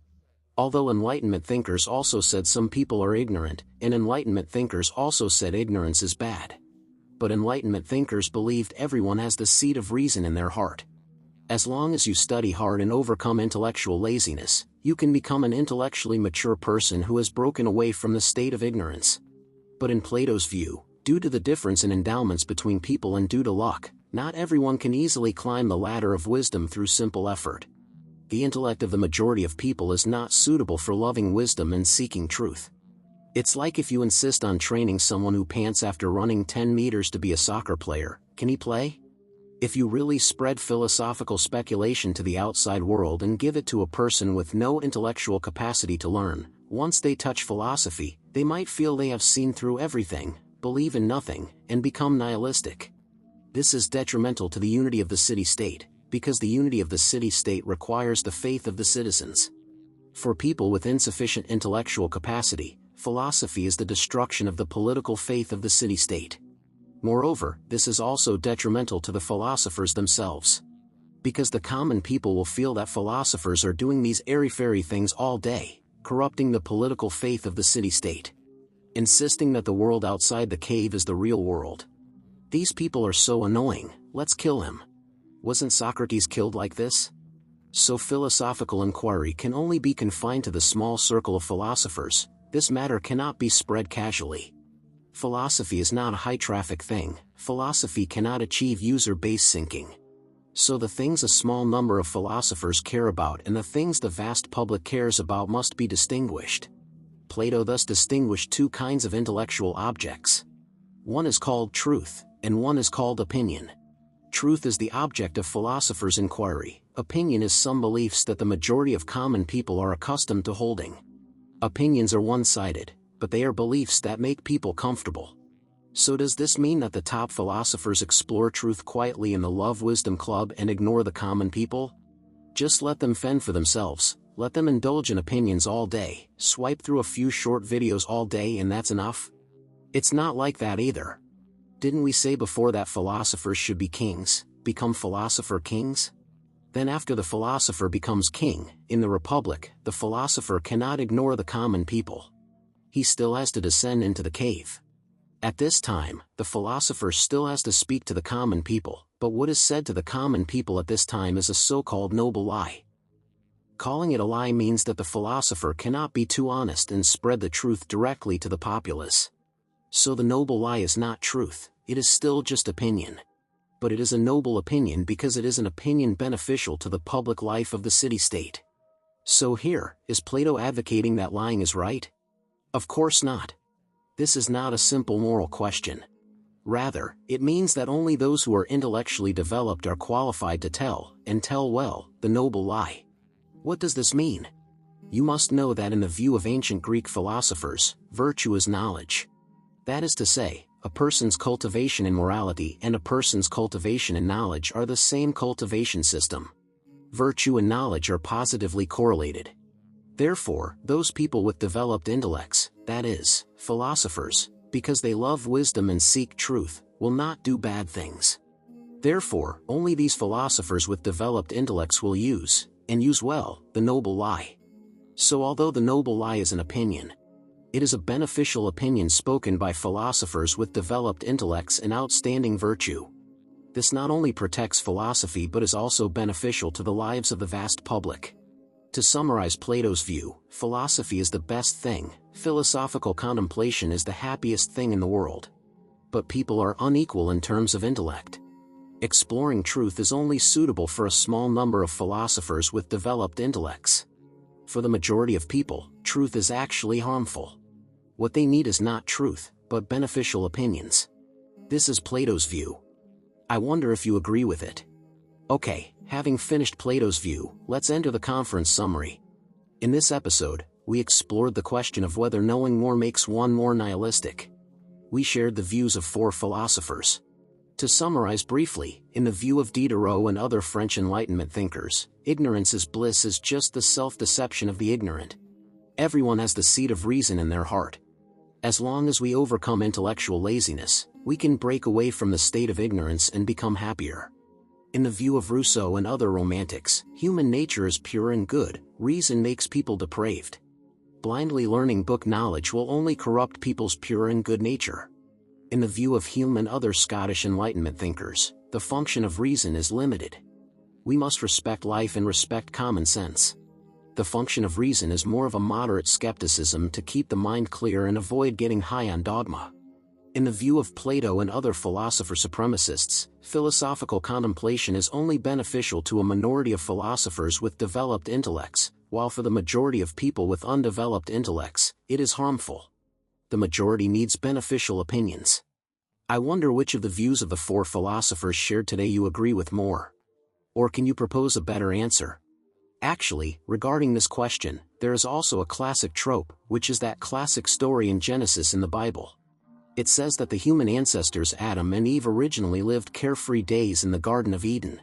Although Enlightenment thinkers also said some people are ignorant, and Enlightenment thinkers also said ignorance is bad. But Enlightenment thinkers believed everyone has the seed of reason in their heart. As long as you study hard and overcome intellectual laziness, you can become an intellectually mature person who has broken away from the state of ignorance. But in Plato's view, due to the difference in endowments between people and due to luck, not everyone can easily climb the ladder of wisdom through simple effort. The intellect of the majority of people is not suitable for loving wisdom and seeking truth. It's like if you insist on training someone who pants after running 10 meters to be a soccer player, can he play? If you really spread philosophical speculation to the outside world and give it to a person with no intellectual capacity to learn, once they touch philosophy, they might feel they have seen through everything, believe in nothing, and become nihilistic. This is detrimental to the unity of the city-state, because the unity of the city-state requires the faith of the citizens. For people with insufficient intellectual capacity, philosophy is the destruction of the political faith of the city-state. Moreover, this is also detrimental to the philosophers themselves. Because the common people will feel that philosophers are doing these airy-fairy things all day, corrupting the political faith of the city-state. Insisting that the world outside the cave is the real world. These people are so annoying, let's kill him. Wasn't Socrates killed like this? So philosophical inquiry can only be confined to the small circle of philosophers. This matter cannot be spread casually. Philosophy is not a high-traffic thing. Philosophy cannot achieve user-base sinking. So the things a small number of philosophers care about and the things the vast public cares about must be distinguished. Plato thus distinguished two kinds of intellectual objects. One is called truth, and one is called opinion. Truth is the object of philosophers' inquiry. Opinion is some beliefs that the majority of common people are accustomed to holding. Opinions are one-sided, but they are beliefs that make people comfortable. So does this mean that the top philosophers explore truth quietly in the Love Wisdom Club and ignore the common people? Just let them fend for themselves, let them indulge in opinions all day, swipe through a few short videos all day and that's enough? It's not like that either. Didn't we say before that philosophers should be kings, become philosopher kings? Then after the philosopher becomes king, in the Republic, the philosopher cannot ignore the common people. He still has to descend into the cave. At this time, the philosopher still has to speak to the common people, but what is said to the common people at this time is a so-called noble lie. Calling it a lie means that the philosopher cannot be too honest and spread the truth directly to the populace. So the noble lie is not truth, it is still just opinion. But it is a noble opinion because it is an opinion beneficial to the public life of the city-state. So here, is Plato advocating that lying is right? Of course not. This is not a simple moral question. Rather, it means that only those who are intellectually developed are qualified to tell, and tell well, the noble lie. What does this mean? You must know that in the view of ancient Greek philosophers, virtue is knowledge. That is to say, a person's cultivation in morality and a person's cultivation in knowledge are the same cultivation system. Virtue and knowledge are positively correlated. Therefore, those people with developed intellects, that is, philosophers, because they love wisdom and seek truth, will not do bad things. Therefore, only these philosophers with developed intellects will use, and use well, the noble lie. So although the noble lie is an opinion, it is a beneficial opinion spoken by philosophers with developed intellects and outstanding virtue. This not only protects philosophy but is also beneficial to the lives of the vast public. To summarize Plato's view, philosophy is the best thing, philosophical contemplation is the happiest thing in the world. But people are unequal in terms of intellect. Exploring truth is only suitable for a small number of philosophers with developed intellects. For the majority of people, truth is actually harmful. What they need is not truth, but beneficial opinions. This is Plato's view. I wonder if you agree with it. Okay, having finished Plato's view, let's enter the conference summary. In this episode, we explored the question of whether knowing more makes one more nihilistic. We shared the views of 4 philosophers. To summarize briefly, in the view of Diderot and other French Enlightenment thinkers, ignorance is bliss is just the self-deception of the ignorant. Everyone has the seat of reason in their heart. As long as we overcome intellectual laziness, we can break away from the state of ignorance and become happier. In the view of Rousseau and other romantics, human nature is pure and good, reason makes people depraved. Blindly learning book knowledge will only corrupt people's pure and good nature. In the view of Hume and other Scottish Enlightenment thinkers, the function of reason is limited. We must respect life and respect common sense. The function of reason is more of a moderate skepticism to keep the mind clear and avoid getting high on dogma. In the view of Plato and other philosopher supremacists, philosophical contemplation is only beneficial to a minority of philosophers with developed intellects, while for the majority of people with undeveloped intellects, it is harmful. The majority needs beneficial opinions. I wonder which of the views of the 4 philosophers shared today you agree with more. Or can you propose a better answer? Actually, regarding this question, there is also a classic trope, which is that classic story in Genesis in the Bible. It says that the human ancestors Adam and Eve originally lived carefree days in the Garden of Eden.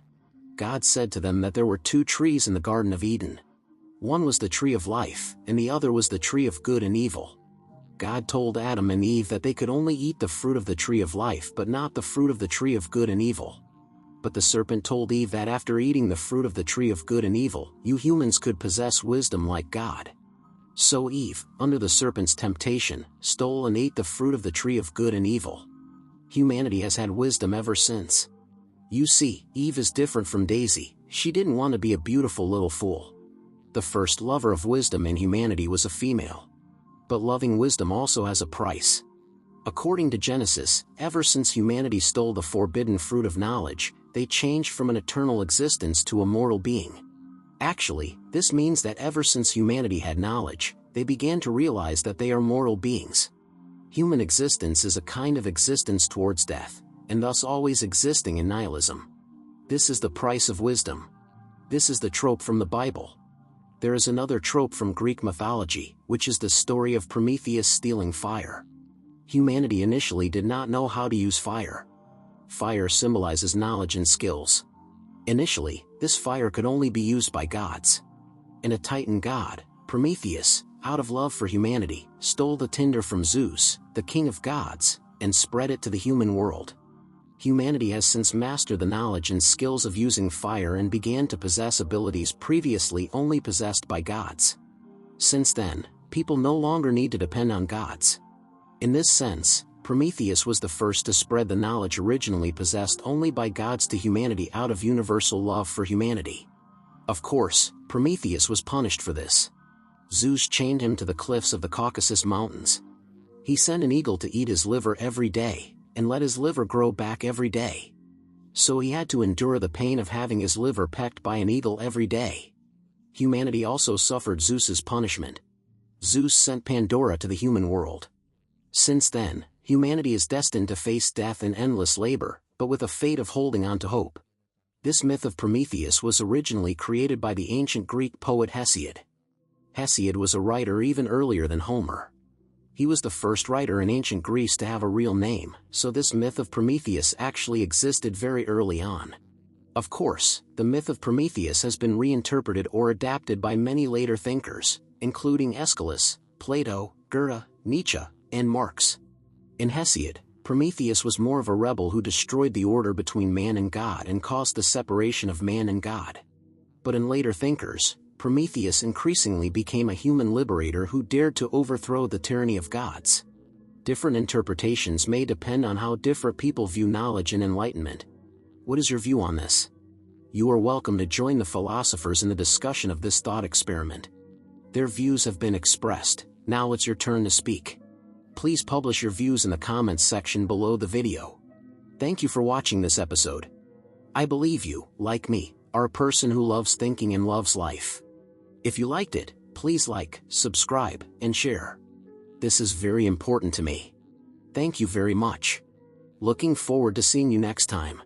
God said to them that there were 2 trees in the Garden of Eden. One was the tree of life, and the other was the tree of good and evil. God told Adam and Eve that they could only eat the fruit of the tree of life but not the fruit of the tree of good and evil. But the serpent told Eve that after eating the fruit of the tree of good and evil, you humans could possess wisdom like God. So Eve, under the serpent's temptation, stole and ate the fruit of the tree of good and evil. Humanity has had wisdom ever since. You see, Eve is different from Daisy. She didn't want to be a beautiful little fool. The first lover of wisdom in humanity was a female. But loving wisdom also has a price. According to Genesis, ever since humanity stole the forbidden fruit of knowledge, they changed from an eternal existence to a mortal being. Actually, this means that ever since humanity had knowledge, they began to realize that they are mortal beings. Human existence is a kind of existence towards death, and thus always existing in nihilism. This is the price of wisdom. This is the trope from the Bible. There is another trope from Greek mythology, which is the story of Prometheus stealing fire. Humanity initially did not know how to use fire. Fire symbolizes knowledge and skills. Initially, this fire could only be used by gods. And a Titan god, Prometheus, out of love for humanity, stole the tinder from Zeus, the king of gods, and spread it to the human world. Humanity has since mastered the knowledge and skills of using fire and began to possess abilities previously only possessed by gods. Since then, people no longer need to depend on gods. In this sense, Prometheus was the first to spread the knowledge originally possessed only by gods to humanity out of universal love for humanity. Of course, Prometheus was punished for this. Zeus chained him to the cliffs of the Caucasus Mountains. He sent an eagle to eat his liver every day, and let his liver grow back every day. So he had to endure the pain of having his liver pecked by an eagle every day. Humanity also suffered Zeus's punishment. Zeus sent Pandora to the human world. Since then, humanity is destined to face death and endless labor, but with a fate of holding on to hope. This myth of Prometheus was originally created by the ancient Greek poet Hesiod. Hesiod was a writer even earlier than Homer. He was the first writer in ancient Greece to have a real name, so this myth of Prometheus actually existed very early on. Of course, the myth of Prometheus has been reinterpreted or adapted by many later thinkers, including Aeschylus, Plato, Goethe, Nietzsche, and Marx. In Hesiod, Prometheus was more of a rebel who destroyed the order between man and God and caused the separation of man and God. But in later thinkers, Prometheus increasingly became a human liberator who dared to overthrow the tyranny of gods. Different interpretations may depend on how different people view knowledge and enlightenment. What is your view on this? You are welcome to join the philosophers in the discussion of this thought experiment. Their views have been expressed, now it's your turn to speak. Please publish your views in the comments section below the video. Thank you for watching this episode. I believe you, like me, are a person who loves thinking and loves life. If you liked it, please like, subscribe, and share. This is very important to me. Thank you very much. Looking forward to seeing you next time.